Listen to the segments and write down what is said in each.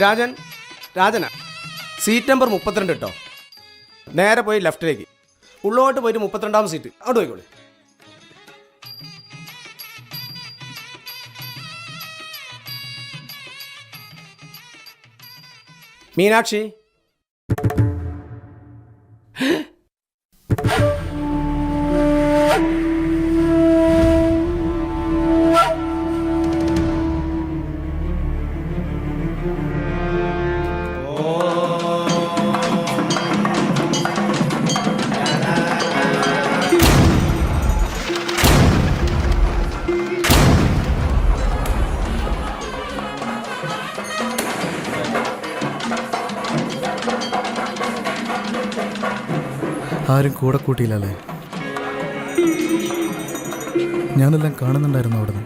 രാജനാ seat number 32 കേട്ടോ. നേരെ പോയി ലെഫ്റ്റിലേക്ക് ഉള്ളോട്ട് പോയിട്ട് 32ാം സീറ്റ് അവിടെ പോയിക്കോളൂ. മീനാക്ഷി, ആരും കൂടെ കൂട്ടിയില്ലല്ലേ? ഞാനെല്ലാം കാണുന്നുണ്ടായിരുന്നു അവിടുന്ന്.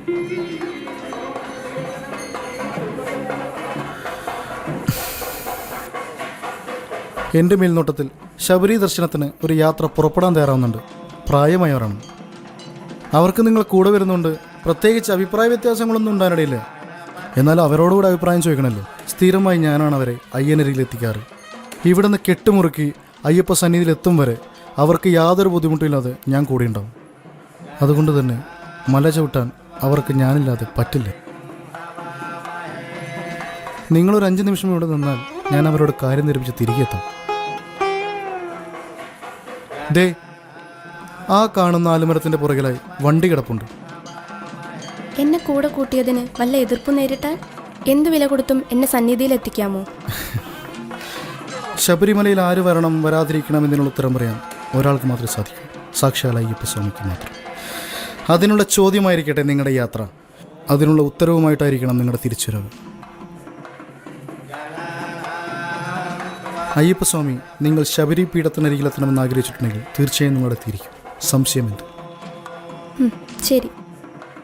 എൻ്റെ മേൽനോട്ടത്തിൽ ശബരി ദർശനത്തിന് ഒരു യാത്ര പുറപ്പെടാൻ തയ്യാറാവുന്നുണ്ട്. പ്രായമായവരാണ്. അവർക്ക് നിങ്ങൾ കൂടെ വരുന്നുണ്ട്. പ്രത്യേകിച്ച് അഭിപ്രായ വ്യത്യാസങ്ങളൊന്നും ഉണ്ടാകാനിടയില്ല. എന്നാൽ അവരോടുകൂടെ അഭിപ്രായം ചോദിക്കണമല്ലോ. സ്ഥിരമായി ഞാനാണ് അവരെ അയ്യനരികിലെത്തിക്കാറ്. ഇവിടുന്ന് കെട്ടുമുറുക്കി അയ്യപ്പ സന്നിധിയിലെത്തും വരെ അവർക്ക് യാതൊരു ബുദ്ധിമുട്ടില്ലാതെ ഞാൻ കൂടെയുണ്ടാവും. അതുകൊണ്ട് തന്നെ മല ചവിട്ടാൻ അവർക്ക് ഞാനില്ലാതെ പറ്റില്ല. നിങ്ങളൊരു 5 നിമിഷം ഇവിടെ നിന്നാൽ ഞാൻ അവരോട് കാര്യം നിരൂപിച്ച് തിരികെ എത്താം. ദേ, ആ കാണുന്ന ആലുമരത്തിൻ്റെ പുറകിലായി വണ്ടി കിടപ്പുണ്ട്. എന്നെ കൂടെ കൂട്ടിയതിന് വല്ല എതിർപ്പ് നേരിട്ടാൽ എന്ത് വില കൊടുത്തും എന്നെ സന്നിധിയിൽ എത്തിക്കാമോ? ശബരിമലയിൽ ആര് വരണം വരാതിരിക്കണം എന്നതിനുള്ള ഉത്തരം പറയാൻ ഒരാൾക്ക് മാത്രമേ സാധിക്കൂ. സാക്ഷാൽ അയ്യപ്പ സ്വാമിക്ക് മാത്രം. അതിനുള്ള ചോദ്യമായിരിക്കട്ടെ നിങ്ങളുടെ യാത്ര. അതിനുള്ള ഉത്തരവുമായിട്ടായിരിക്കണം നിങ്ങളുടെ തിരിച്ചുവരവ്. അയ്യപ്പസ്വാമി നിങ്ങൾ ശബരി പീഠത്തിനരികിലെത്തണമെന്ന് ആഗ്രഹിച്ചിട്ടുണ്ടെങ്കിൽ തീർച്ചയായും നിങ്ങളുടെ എത്തിയിരിക്കും. സംശയമുണ്ട്. ശരി,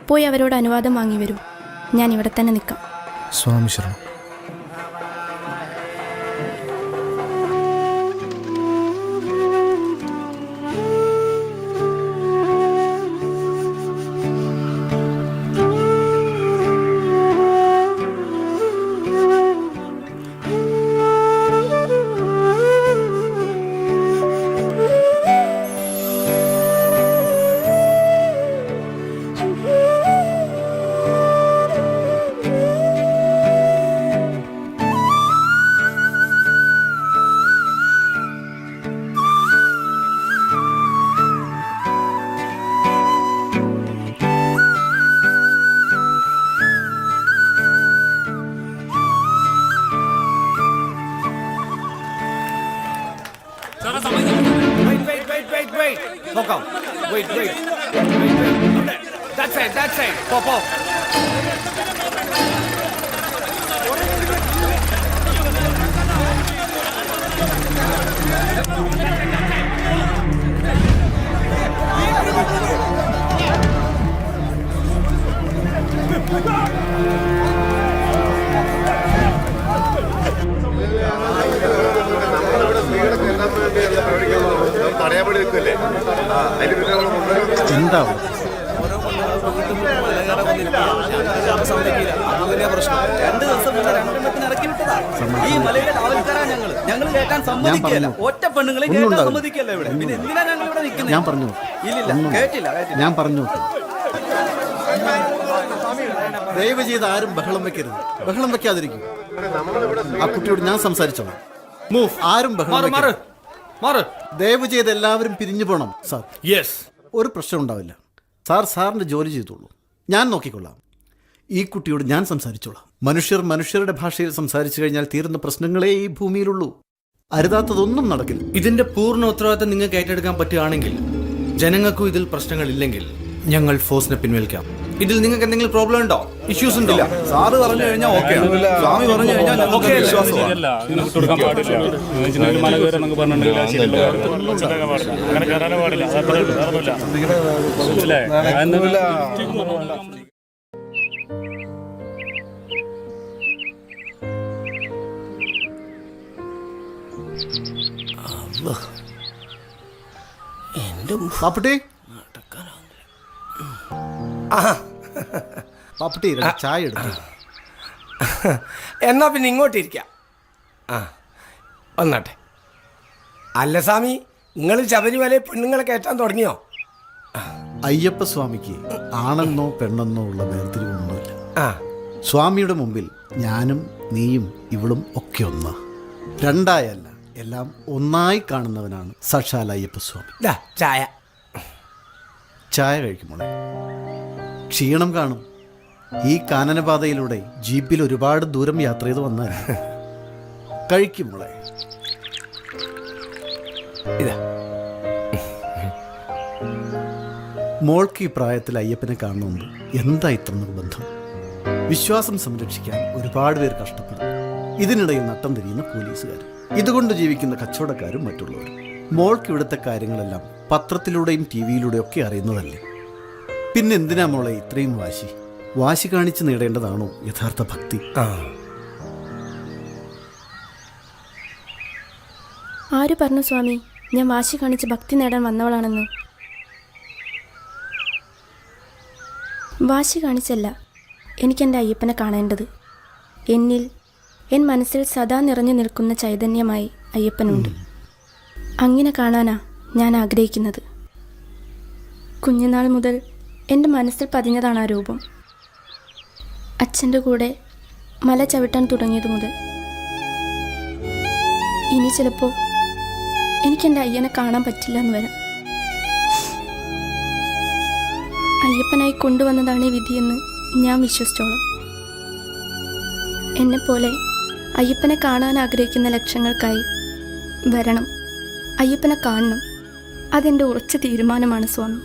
പോയി അവരോട് അനുവാദം വാങ്ങി വരൂ. ഞാൻ ഇവിടെ തന്നെ നിൽക്കാം. സ്വാമി ശരണം. Wait. That's it. Pop. എന്താ ഞാൻ പറഞ്ഞു ദയവ് ചെയ്ത് ആരും ബഹളം വെക്കരുത്. ബഹളം വെക്കാതിരിക്കും. ആ കുട്ടിയോട് ഞാൻ സംസാരിച്ചോളാം. ആരും ദയവ് ചെയ്ത് എല്ലാവരും പിരിഞ്ഞു പോകണം സാർ. ഒരു പ്രശ്നം ഉണ്ടാവില്ല സാർ. സാറിന്റെ ജോലി ചെയ്തോളൂ. ഞാൻ നോക്കിക്കൊള്ളാം. ഈ കുട്ടിയോട് ഞാൻ സംസാരിച്ചോളാം. മനുഷ്യരുടെ ഭാഷയിൽ സംസാരിച്ചു കഴിഞ്ഞാൽ തീരുന്ന പ്രശ്നങ്ങളേ ഈ ഭൂമിയിലുള്ളൂ. അരുതാത്തതൊന്നും നടക്കില്ല. ഇതിന്റെ പൂർണ്ണ ഉത്തരവാദിത്തം നിങ്ങൾക്ക് ഏറ്റെടുക്കാൻ പറ്റുകയാണെങ്കിൽ, ജനങ്ങൾക്കും ഇതിൽ പ്രശ്നങ്ങളില്ലെങ്കിൽ ഞങ്ങൾ ഫോഴ്സിനെ പിൻവലിക്കാം. ഇതിൽ നിങ്ങൾക്ക് എന്തെങ്കിലും പ്രോബ്ലം ഉണ്ടോ, ഇഷ്യൂസ് ഉണ്ടോ? സാറ് പറഞ്ഞു കഴിഞ്ഞാൽ ഓക്കെ, സ്വാമി പറഞ്ഞു കഴിഞ്ഞാൽ പാപ്പുട്ടി, പാപ്പുട്ടി ചായ എടുത്തു. എന്നാ പിന്നെ ഇങ്ങോട്ടിരിക്കാം. ആ വന്നാട്ടെ. അല്ല സ്വാമി, നിങ്ങൾ ശബരിമലയിൽ പെണ്ണുങ്ങളെ കയറ്റാൻ തുടങ്ങിയോ? അയ്യപ്പസ്വാമിക്ക് ആണെന്നോ പെണ്ണെന്നോ ഉള്ള വേർതിരിവൊന്നുമില്ല. ആ സ്വാമിയുടെ മുമ്പിൽ ഞാനും നീയും ഇവളും ഒക്കെ ഒന്നാ. രണ്ടായല്ല, എല്ലാം ഒന്നായി കാണുന്നവനാണ് സാക്ഷാൽ അയ്യപ്പസ്വാമി. ദാ ചായ. ചായ കഴിക്കുമോളെ. ക്ഷീണം കാണും. ഈ കാനനപാതയിലൂടെ ജീപ്പിൽ ഒരുപാട് ദൂരം യാത്ര ചെയ്ത് വന്നാൽ. കഴിക്കുമോളെ. ഇതാ മോൾക്ക് ഈ പ്രായത്തിൽ അയ്യപ്പനെ കാണുന്നുണ്ട്. എന്താ ഇത്ര നിർബന്ധം? വിശ്വാസം സംരക്ഷിക്കാൻ ഒരുപാട് പേർ കഷ്ടപ്പെടും. ഇതിനിടയിൽ നട്ടം തിരിയുന്ന പോലീസുകാർ, ഇതുകൊണ്ട് ജീവിക്കുന്ന കച്ചവടക്കാരും മറ്റുള്ളവരും. മോൾക്ക് ഇവിടുത്തെ കാര്യങ്ങളെല്ലാം പത്രത്തിലൂടെയും ടി വിയിലൂടെയും ഒക്കെ അറിയുന്നതല്ലേ. പിന്നെ എന്തിനാ മോളെ ഇത്രയും വാശി? വാശി കാണിച്ച് നേടേണ്ടതാണോ യഥാർത്ഥ ഭക്തി? ആര് പറഞ്ഞു സ്വാമി ഞാൻ വാശി കാണിച്ച് ഭക്തി നേടാൻ വന്നവളാണെന്ന്? വാശി കാണിച്ചല്ല എനിക്കെൻ്റെ അയ്യപ്പനെ കാണേണ്ടത്. എന്നിൽ, എൻ മനസ്സിൽ സദാ നിറഞ്ഞു നിൽക്കുന്ന ചൈതന്യമായി അയ്യപ്പനുണ്ട്. അങ്ങനെ കാണാനാ ഞാൻ ആഗ്രഹിക്കുന്നത്. കുഞ്ഞുനാൾ മുതൽ എൻ്റെ മനസ്സിൽ പതിഞ്ഞതാണ് ആ രൂപം. അച്ഛൻ്റെ കൂടെ മല ചവിട്ടാൻ തുടങ്ങിയത് മുതൽ. ഇനി ചിലപ്പോൾ എനിക്കെൻ്റെ അയ്യനെ കാണാൻ പറ്റില്ല എന്ന് വരാം. അയ്യപ്പനായി കൊണ്ടുവന്നതാണ് ഈ വിധിയെന്ന് ഞാൻ വിശ്വസിച്ചോളാം. എന്നെപ്പോലെ അയ്യപ്പനെ കാണാൻ ആഗ്രഹിക്കുന്ന ലക്ഷങ്ങൾക്കായി വരണം, അയ്യപ്പനെ കാണണം. അതെൻ്റെ ഉറച്ച തീരുമാനമാണ് സ്വാമി.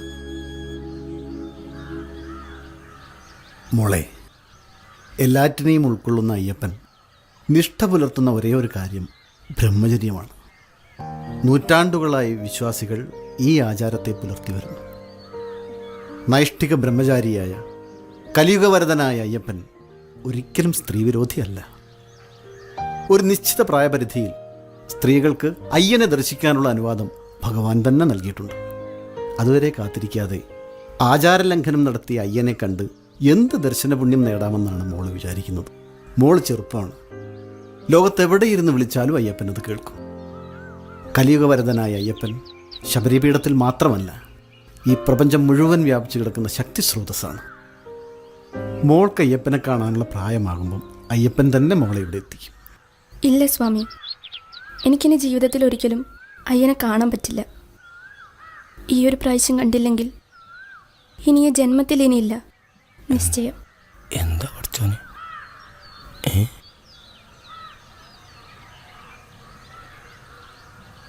മോളെ, എല്ലാറ്റിനെയും ഉൾക്കൊള്ളുന്ന അയ്യപ്പൻ നിഷ്ഠ പുലർത്തുന്ന ഒരേ ഒരു കാര്യം ബ്രഹ്മചര്യമാണ്. നൂറ്റാണ്ടുകളായി വിശ്വാസികൾ ഈ ആചാരത്തെ പുലർത്തി വരുന്നു. നൈഷ്ഠിക ബ്രഹ്മചാരിയായ കലിയുഗവരതനായ അയ്യപ്പൻ ഒരിക്കലും സ്ത്രീവിരോധിയല്ല. ഒരു നിശ്ചിത പ്രായപരിധിയിൽ സ്ത്രീകൾക്ക് അയ്യനെ ദർശിക്കാനുള്ള അനുവാദം ഭഗവാൻ തന്നെ നൽകിയിട്ടുണ്ട്. അതുവരെ കാത്തിരിക്കാതെ ആചാരലംഘനം നടത്തിയ അയ്യനെ കണ്ട് എന്ത് ദർശനപുണ്യം നേടാമെന്നാണ് മോള് വിചാരിക്കുന്നത്? മോള് ചെറുപ്പമാണ്. ലോകത്തെവിടെയിരുന്ന് വിളിച്ചാലും അയ്യപ്പനത് കേൾക്കും. കലിയുഗവരതനായ അയ്യപ്പൻ ശബരിപീഠത്തിൽ മാത്രമല്ല, ഈ പ്രപഞ്ചം മുഴുവൻ വ്യാപിച്ചു കിടക്കുന്ന ശക്തി സ്രോതസ്സാണ്. മോൾക്ക് അയ്യപ്പനെ കാണാനുള്ള പ്രായമാകുമ്പം അയ്യപ്പൻ തന്നെ മോളെ ഇവിടെ എത്തിക്കും. ഇല്ല സ്വാമി, എനിക്കിനി ജീവിതത്തിൽ ഒരിക്കലും അയ്യനെ കാണാൻ പറ്റില്ല. ഈ ഒരു പ്രാവശ്യം കണ്ടില്ലെങ്കിൽ ഇനി ഈ ജന്മത്തിൽ ഇനിയില്ല, നിശ്ചയം. എന്താ പഠിച്ചോനെ?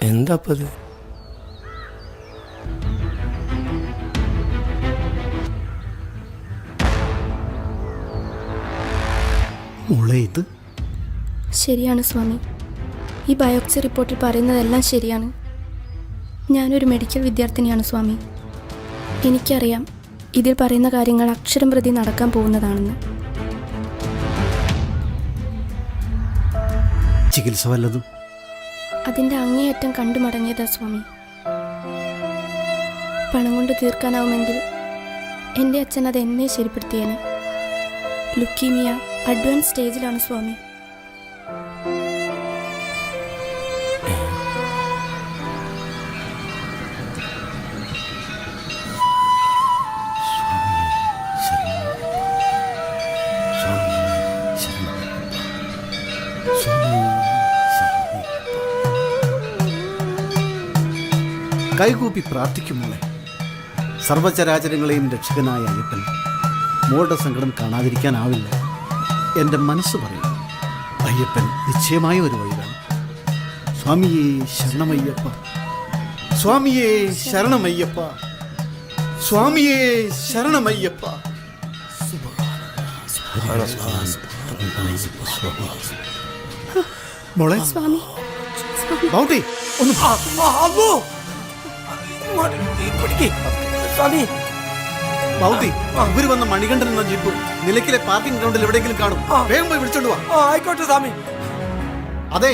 എന്താ അത്? മോളെ, ഇത് ശരിയാണ് സ്വാമി. ഈ ബയോപ്സി റിപ്പോർട്ടിൽ പറയുന്നതെല്ലാം ശരിയാണ്. ഞാനൊരു മെഡിക്കൽ വിദ്യാർത്ഥിനിയാണ് സ്വാമി. എനിക്കറിയാം ഇതിൽ പറയുന്ന കാര്യങ്ങൾ അക്ഷരം പ്രതി നടക്കാൻ പോകുന്നതാണെന്ന്. ചികിത്സ വല്ലതും? അതിൻ്റെ അങ്ങേയറ്റം കണ്ടു മടങ്ങിയതാ സ്വാമി. പണം കൊണ്ട് തീർക്കാനാവുമെങ്കിൽ എൻ്റെ അച്ഛൻ അത് എന്നെ ശരിപ്പെടുത്തിയേനെ. ലുക്കീമിയ അഡ്വാൻസ് സ്റ്റേജിലാണ് സ്വാമി. കൈകൂപ്പി പ്രാർത്ഥിക്കും മോളെ. സർവചരാചരങ്ങളെയും രക്ഷകനായ അയ്യപ്പൻ മോളുടെ സങ്കടം കാണാതിരിക്കാനാവില്ല. എൻ്റെ മനസ്സ് പറയും അയ്യപ്പൻ നിശ്ചയമായ ഒരു വഴിയാണ്. സ്വാമിയേ ശരണമയ്യപ്പ, സ്വാമിയേ ശരണമയ്യപ്പ, സ്വാമിയേ ശരണമയ്യപ്പ. മോളെ, സ്വാമി, ബൗട്ടി ഒന്ന് സ്വാമി, ബൗട്ടി, ഇവര് വന്ന മണികണ്ഠൻ എന്ന ജീപ്പ് നിലയ്ക്കിലെ പാർക്കിംഗ് ഗ്രൗണ്ടിൽ എവിടെയെങ്കിലും കാണും. വേഗം പോയി വിളിച്ചോണ്ട് വാ. ആയിക്കോട്ടെ സ്വാമി. അതെ,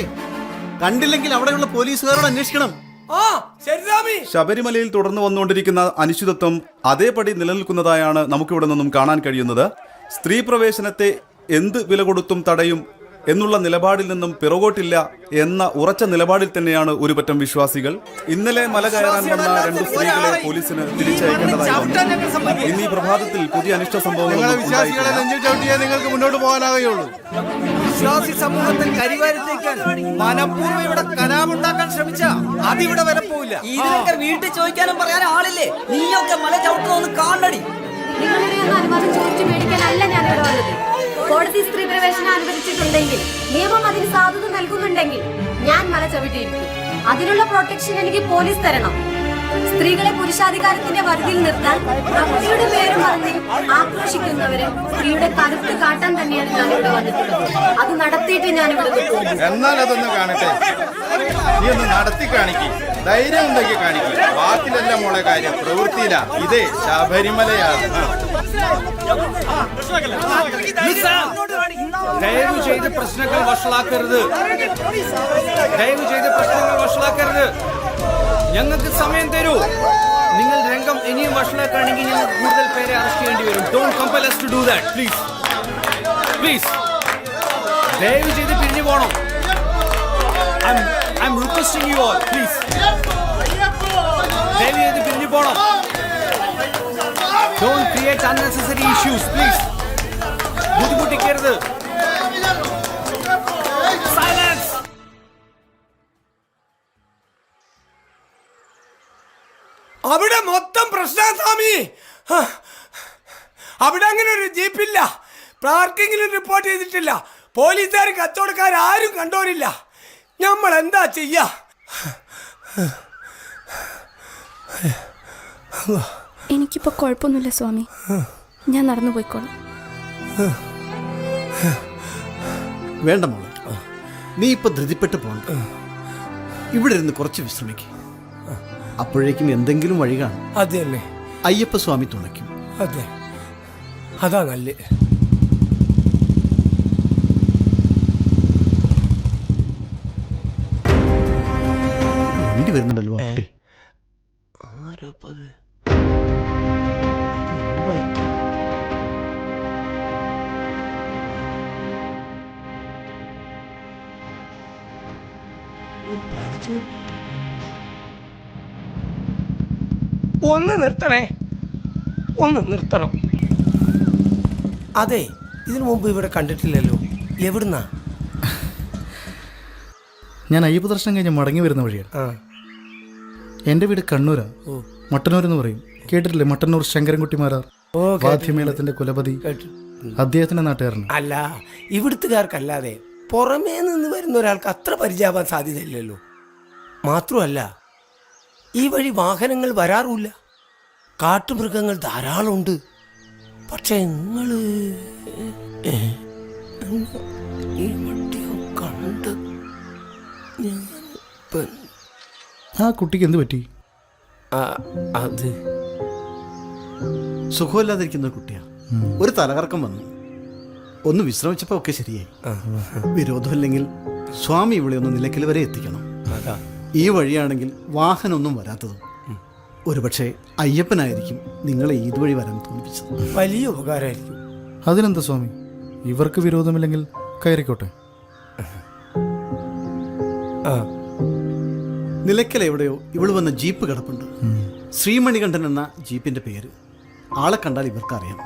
കണ്ടില്ലെങ്കിൽ അവിടെയുള്ള പോലീസുകാരോട് അന്വേഷിക്കണം. ശരി സ്വാമി. ശബരിമലയിൽ തുടർന്ന് വന്നുകൊണ്ടിരിക്കുന്ന അനിശ്ചിതത്വം അതേപടി നിലനിൽക്കുന്നതായാണ് നമുക്കിവിടെ നിന്നും കാണാൻ കഴിയുന്നത്. സ്ത്രീ പ്രവേശനത്തെ എന്ത് വില കൊടുത്തും തടയും എന്നുള്ള നിലപാടിൽ നിന്നും പിറകോട്ടില്ല എന്ന ഉറച്ച നിലപാടിൽ തന്നെയാണ് ഒരു പറ്റം വിശ്വാസികൾ. ഇന്നലെ മല കയറാൻ വന്ന 2 സ്ത്രീകളെ പോലീസിന് തിരിച്ചയക്കേണ്ടതായി വന്നു. ഇന്ന് ഈ പ്രഭാതത്തിൽ പുതിയ അനിഷ്ട സംഭവങ്ങൾ നിങ്ങൾക്ക് മുന്നോട്ട് പോകാനാകുകയുള്ളൂ. വിശ്വാസി സമൂഹത്തെ കരിവാരിത്തേക്കാൻ മനഃപൂർവ്വം ഇവിടെ കലാപുണ്ടാക്കാൻ ശ്രമിച്ച അതിവിടെ വരെ പോവില്ല. ഇതിനൊക്കെ വീട്ടിൽ ചോദിക്കാനും പറയാനും ആളില്ലേ? നീയൊക്കെ മല ചവിട്ടുന്നൊന്ന് കാണടി. നിങ്ങളുടെ ഒന്നും അനുവാദം ചോദിച്ചു മേടിക്കാനല്ല ഞാൻ ഇവിടെ വന്നത്. കോടതി സ്ത്രീ പ്രവേശനം അനുവദിച്ചിട്ടുണ്ടെങ്കിൽ, നിയമം അതിന് സാധുത നൽകുന്നുണ്ടെങ്കിൽ ഞാൻ മല ചവിട്ടിയിരിക്കും. അതിനുള്ള പ്രൊട്ടക്ഷൻ എനിക്ക് പോലീസ് തരണം. സ്ത്രീകളെ പുരുഷാധികാരത്തിന്റെ പരിധിയിൽ നിർത്താൻ ഭക്തിയുടെ പേര് പറഞ്ഞ് ആക്രോശിക്കുന്നവരെ സ്ത്രീയുടെ കരുത്ത് കാട്ടാൻ തന്നെയാണ് ഞാൻ ഇവിടെ വന്നിട്ടുള്ളത്. അത് നടത്തിയിട്ട് ഞാൻ ഇവിടെ പോകും. എന്നാൽ അതൊന്ന് കാണട്ടെ. നീ ഒന്ന് നടത്തി കാണിക്കും. ധൈര്യം ഉണ്ടെങ്കിൽ കാണിക്കും. വാക്കിലല്ല മോളെ കാര്യം, പ്രവൃത്തിയില്ല. ഇതേ ശബരിമലയാണ്. ദയവ് ചെയ്ത് പ്രശ്നങ്ങൾ വഷളാക്കരുത്. ദയവ് ചെയ്ത് പ്രശ്നങ്ങൾ വഷളാക്കരുത്. ഞങ്ങൾക്ക് സമയം തരൂ. നിങ്ങൾ രംഗം ഇനിയും വഷളാക്കുകയാണെങ്കിൽ ഞങ്ങൾ കൂടുതൽ പേരെ അറസ്റ്റ് ചെയ്യേണ്ടി വരും. Don't compel us to do that, please. Please. ദയവ് ചെയ്ത് പിരിഞ്ഞു പോണം. I'm requesting you all, please. ദയവ് ചെയ്ത് പിരിഞ്ഞു പോണം. Don't create unnecessary issues, please. ബുദ്ധിമുട്ടിക്കരുത്. Silence. അവിടെ മൊത്തം പ്രശ്നം സ്വാമി. അവിടെ അങ്ങനെ ഒരു ജീപ്പില്ല. പാർക്കിങ്ങിലും റിപ്പോർട്ട് ചെയ്തിട്ടില്ല. പോലീസുകാർ കച്ചവടക്കാർ ആരും കണ്ടോരില്ല. നമ്മൾ എന്താ ചെയ്യാ? എനിക്കിപ്പോൾ കുഴപ്പമൊന്നുമില്ല സ്വാമി. ഞാൻ നടന്നു പോയിക്കോളാം. വേണ്ട മോളെ, നീ ഇപ്പൊ ധൃതിപ്പെട്ട് പോകണ്ട. ഇവിടെ ഇരുന്ന് കുറച്ച് വിശ്രമിക്കും. അപ്പോഴേക്കും എന്തെങ്കിലും വഴി കാണും. അത് തന്നെ. അയ്യപ്പ സ്വാമി തുണയ്ക്കും. അതെ, അതാ നല്ല. വണ്ടി വരുന്നുണ്ടല്ലോ. ഒന്ന് നിർത്തണേ, ഒന്ന് നിർത്തണം. അതെ, ഇതിനു മുമ്പ് ഇവിടെ കണ്ടിട്ടില്ലല്ലോ. എവിടുന്നാ? ഞാൻ അയ്യപ്പ ദർശനം കഴിഞ്ഞ് മടങ്ങി വരുന്ന വഴിയാണ്. എൻ്റെ വീട് കണ്ണൂരാ. മട്ടന്നൂർ എന്ന് പറയും. കേട്ടിട്ടില്ലേ? മട്ടന്നൂർ ശങ്കരൻകുട്ടിമാരാർ വാദ്യമേളത്തിന്റെ കുലപതി. അദ്ദേഹത്തിന്റെ നാട്ടുകാരന്. അല്ല, ഇവിടുത്തുകാർക്കല്ലാതെ പുറമേ നിന്ന് വരുന്ന ഒരാൾക്ക് അത്ര പരിചയമാവാൻ സാധ്യതയില്ലല്ലോ. മാത്രമല്ല, ഈ വഴി വാഹനങ്ങൾ വരാറുമില്ല. കാട്ടുമൃഗങ്ങൾ ധാരാളം ഉണ്ട്. പക്ഷെ നിങ്ങൾ ഈ വണ്ടിയോ കണ്ട് ആ കുട്ടിക്ക് എന്ത് പറ്റി? അത് സുഖമില്ലാതിരിക്കുന്ന കുട്ടിയാ. ഒരു തലകറക്കം വന്നു. ഒന്ന് വിശ്രമിച്ചപ്പോ ഒക്കെ ശരിയായി. വിരോധമില്ലെങ്കിൽ സ്വാമി ഇവിടെ ഒന്ന് നിലയ്ക്കൽ വരെ എത്തിക്കണം. ഈ വഴിയാണെങ്കിൽ വാഹനമൊന്നും വരാത്തതും. ഒരുപക്ഷെ അയ്യപ്പനായിരിക്കും നിങ്ങളെ ഇതുവഴി വരാൻ തോന്നിപ്പിച്ചത്. വലിയ ഉപകാരമായിരിക്കും. അതിനെന്താ സ്വാമി, ഇവർക്ക് വിരോധമില്ലെങ്കിൽ കയറിക്കോട്ടെ. നിലയ്ക്കൽ എവിടെയോ ഇവള് വന്ന ജീപ്പ് കിടപ്പുണ്ട്. ശ്രീമണികണ്ഠൻ എന്ന ജീപ്പിന്റെ പേര്. ആളെ കണ്ടാൽ ഇവർക്കറിയാം.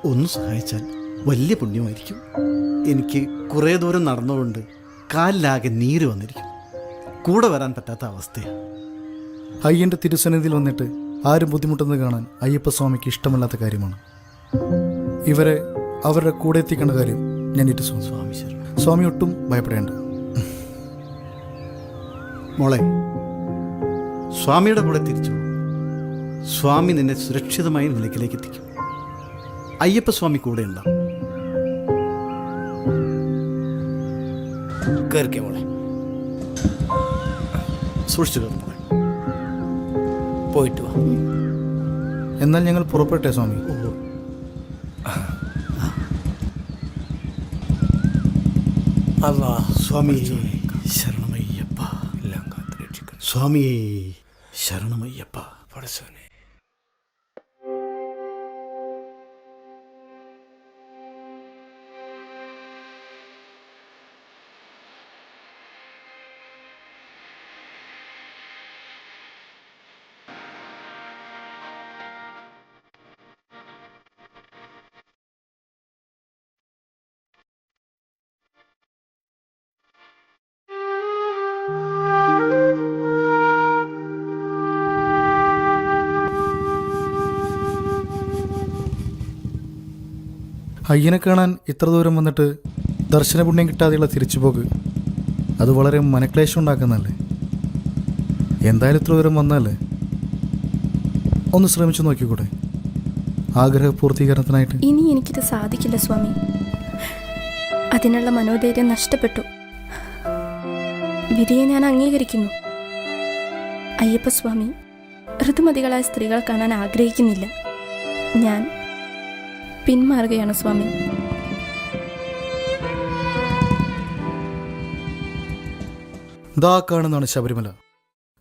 ഒന്ന് സഹായിച്ചാൽ വലിയ പുണ്യമായിരിക്കും. എനിക്ക് കുറേ ദൂരം നടന്നുകൊണ്ട് കാലിലാകെ നീര് വന്നിരിക്കും. കൂടെ വരാൻ പറ്റാത്ത അവസ്ഥയാണ്. അയ്യൻ്റെ തിരുസന്നിധിയിൽ വന്നിട്ട് ആരും ബുദ്ധിമുട്ടുന്നത് കാണാൻ അയ്യപ്പസ്വാമിക്ക് ഇഷ്ടമല്ലാത്ത കാര്യമാണ്. ഇവരെ അവരുടെ കൂടെ എത്തിക്കേണ്ട കാര്യം ഞാൻ ഏറ്റു. സ്വാമി ശരണം. സ്വാമി ഒട്ടും ഭയപ്പെടേണ്ട. മോളെ, സ്വാമിയുടെ കൂടെ തിരിച്ചു. സ്വാമി നിന്നെ സുരക്ഷിതമായി നിലയ്ക്കിലേക്ക് എത്തിക്കും. അയ്യപ്പസ്വാമി കൂടെ ഉണ്ടാവും. കേറിക്കേ മോളെ. സൂക്ഷിച്ചു കയറും മോളെ. പോയിട്ട് വാ. എന്നാൽ ഞങ്ങൾ പുറപ്പെട്ടെ സ്വാമി. അല്ലാ, സ്വാമി ശരണമയ്യപ്പ. എല്ലാം കാത്തുരക്ഷിക്കണം. സ്വാമി ശരണമയ്യപ്പ. പടച്ചോനെ. അയ്യനെ കാണാൻ ഇത്ര ദൂരം വന്നിട്ട് ദർശന പുണ്യം കിട്ടാതെയുള്ള തിരിച്ചുപോക്ക് അത് വളരെ മനക്ലേശം ഉണ്ടാക്കുന്നല്ലേ. എന്തായാലും ഇത്ര ദൂരം വന്നല്ലേ, ഒന്ന് ശ്രമിച്ചു നോക്കിക്കൂടെ ആഗ്രഹ പൂർത്തീകരണത്തിനായിട്ട്? ഇനി എനിക്കിത് സാധിക്കില്ല സ്വാമി. അതിനുള്ള മനോധൈര്യം നഷ്ടപ്പെട്ടു. വിധിയെ ഞാൻ അംഗീകരിക്കുന്നു. അയ്യപ്പസ്വാമി ഋതുമതികളായ സ്ത്രീകൾ കാണാൻ ആഗ്രഹിക്കുന്നില്ല. ഞാൻ പിന്മാറുകയാണ് സ്വാമി. ദാ കാണുന്നതാണ് ശബരിമല,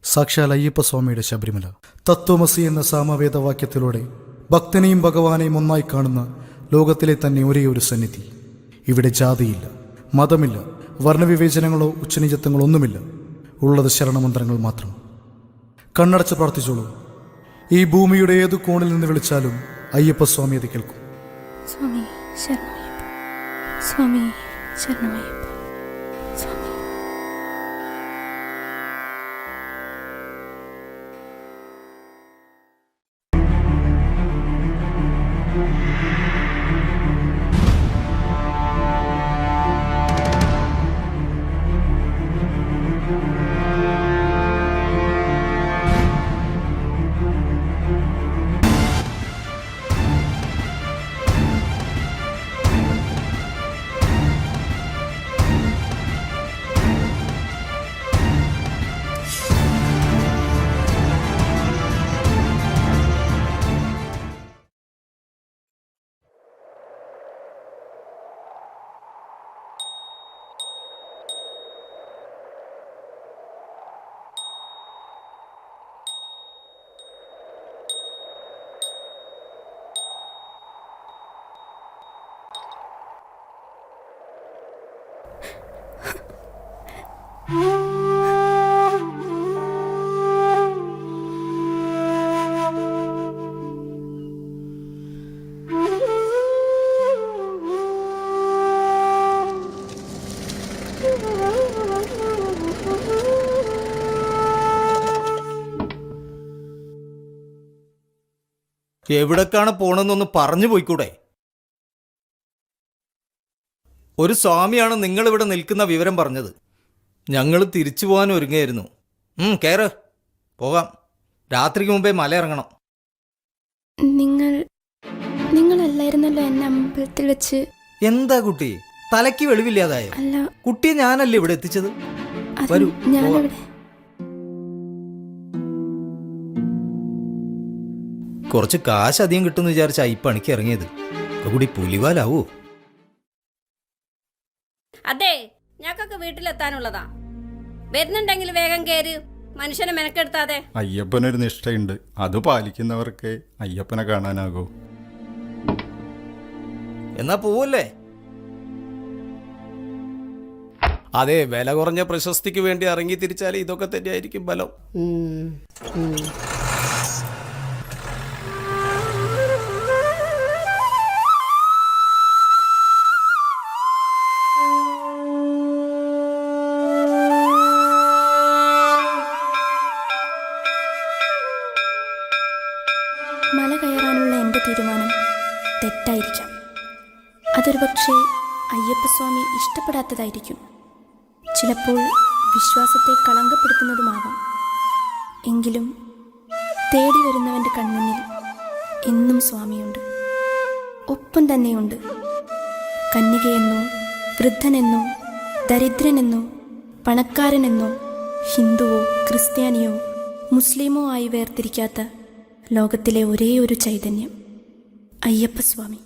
സാക്ഷാൽ അയ്യപ്പസ്വാമിയുടെ ശബരിമല. തത്വമസി എന്ന സാമവേദവാക്യത്തിലൂടെ ഭക്തനെയും ഭഗവാനെയും ഒന്നായി കാണുന്ന ലോകത്തിലെ തന്നെ ഒരേ ഒരു സന്നിധി. ഇവിടെ ജാതിയില്ല, മതമില്ല, വർണ്ണവിവേചനങ്ങളോ ഉച്ചനീചത്വങ്ങളോ ഒന്നുമില്ല. ഉള്ളത് ശരണമന്ത്രങ്ങൾ മാത്രം. കണ്ണടച്ച് പ്രാർത്ഥിച്ചോളൂ. ഈ ഭൂമിയുടെ ഏതു കോണിൽ നിന്ന് വിളിച്ചാലും അയ്യപ്പസ്വാമി അത് കേൾക്കും. സ്വാമി ശരണമയ്യപ്പ, സ്വാമി ശരണമയ്യപ്പ, സ്വാമി. എവിടേക്കാണ് പോണെന്നൊന്ന് പറഞ്ഞു പോയിക്കൂടെ? ഒരു സ്വാമിയാണ് നിങ്ങളിവിടെ നിൽക്കുന്ന വിവരം പറഞ്ഞത്. ഞങ്ങൾ തിരിച്ചു പോകാൻ ഒരുങ്ങായിരുന്നു. കയറ്, പോകാം. രാത്രിക്ക് മുമ്പേ മല ഇറങ്ങണം. നിങ്ങളല്ലായിരുന്നല്ലോ എന്നെ അമ്പലത്തിൽ വെച്ച്. എന്താ കുട്ടി, തലയ്ക്ക് വെളിവില്ലാതായോ? അല്ല, കുട്ടിയെ ഞാനല്ലേ ഇവിടെ എത്തിച്ചത്. അത് വരൂ, ഞാനിവിടെ. കുറച്ച് കാശ് അധികം കിട്ടുമെന്ന് വിചാരിച്ച ഈ പണിക്ക് ഇറങ്ങിയത്. കൂടി പുലിവാലാവൂ. അതെ, ഞങ്ങൾക്ക് വീട്ടിലെത്താനുള്ളതാ. വരുന്നുണ്ടെങ്കിൽ വേഗം കയറി, മനുഷ്യനെ മെനക്കെടുത്താതെ. അയ്യപ്പനൊരു നിഷ്ഠയുണ്ട്, അത് പാലിക്കുന്നവർക്ക് അയ്യപ്പനെ കാണാനാകൂ. എന്നാ പോവല്ലേ? അതെ, വില കുറഞ്ഞ പ്രശസ്തിക്ക് വേണ്ടി ഇറങ്ങി തിരിച്ചാൽ ഇതൊക്കെ തന്നെയായിരിക്കും ബലം. മല കയറാനുള്ള എൻ്റെ തീരുമാനം തെറ്റായിരിക്കാം. അതൊരു പക്ഷേ അയ്യപ്പസ്വാമി ഇഷ്ടപ്പെടാത്തതായിരിക്കും. ചിലപ്പോൾ വിശ്വാസത്തെ കളങ്കപ്പെടുത്തുന്നതുമാവാം. എങ്കിലും തേടി വരുന്നവൻ്റെ കൺമുന്നിൽ എന്നും സ്വാമിയുണ്ട്, ഒപ്പം തന്നെയുണ്ട്. കന്യകയെന്നോ വൃദ്ധനെന്നോ ദരിദ്രനെന്നോ പണക്കാരനെന്നോ ഹിന്ദുവോ ക്രിസ്ത്യാനിയോ മുസ്ലിമോ ആയി വേർതിരിക്കാത്ത ലോകത്തിലെ ഒരേ ഒരു ചൈതന്യം, അയ്യപ്പസ്വാമി.